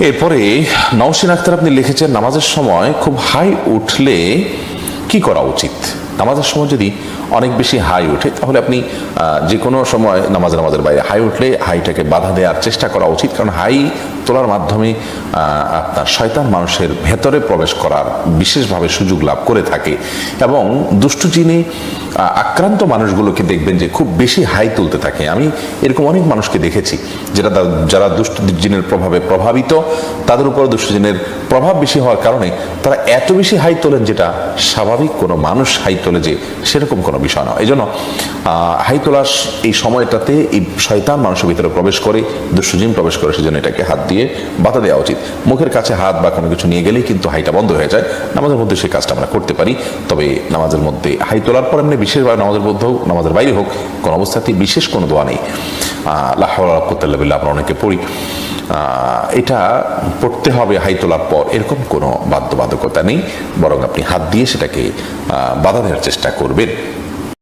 এরপরে নওশিন আক্তার আপনি লিখেছেন, নামাজের সময় খুব হাই উঠলে কি করা উচিত? নামাজের সময় যদি অনেক বেশি হাই ওঠে তাহলে আপনি যে কোনো সময় নামাজের বাইরে হাই উঠলে হাইটাকে বাধা দেওয়ার চেষ্টা করা উচিত, কারণ হাই তোলার মাধ্যমে আপনার শয়তান মানুষের ভেতরে প্রবেশ করার বিশেষভাবে সুযোগ লাভ করে থাকে। এবং দুষ্টু জিনে আক্রান্ত মানুষগুলোকে দেখবেন যে খুব বেশি হাই তুলতে থাকে। আমি এরকম অনেক মানুষকে দেখেছি যারা দুষ্টু জিনের প্রভাবে প্রভাবিত, তাদের উপর দুষ্টু জিনের প্রভাব বেশি হওয়ার কারণে তারা এত বেশি হাই তোলেন যেটা স্বাভাবিক কোনো মানুষ হাই তোলে যে সেরকম কোনো বিষয় না। এই জন্য হাই তোলার এই সময়টাতে এই শয়তান মানুষের ভিতরে প্রবেশ করে, দুষ্টু জিন প্রবেশ করে, সেজন্য এটাকে হাত দিয়ে বাধা দেওয়া উচিত। মুখের কাছে হাত বা কোনো কিছু নিয়ে গেলেই কিন্তু হাইটা বন্ধ হয়ে যায়। নামাজের মধ্যে সেই কাজটা আমরা করতে পারি, তবে নামাজের মধ্যে হাই তোলার পর এমনি বিশেষভাবে নামাজের মধ্যে হোক নামাজের বাইরে হোক কোনো অবস্থাতেই বিশেষ কোনো দোয়া নেই। লা হাওলা ওয়ালা কুওয়াতা ইল্লা বিল্লাহ আমরা অনেকে পড়ি, এটা পড়তে হবে হাই তোলার পর, এরকম কোনো বাধ্যবাধকতা নেই, বরং আপনি হাত দিয়ে সেটাকে বাধা দেওয়ার চেষ্টা করবেন।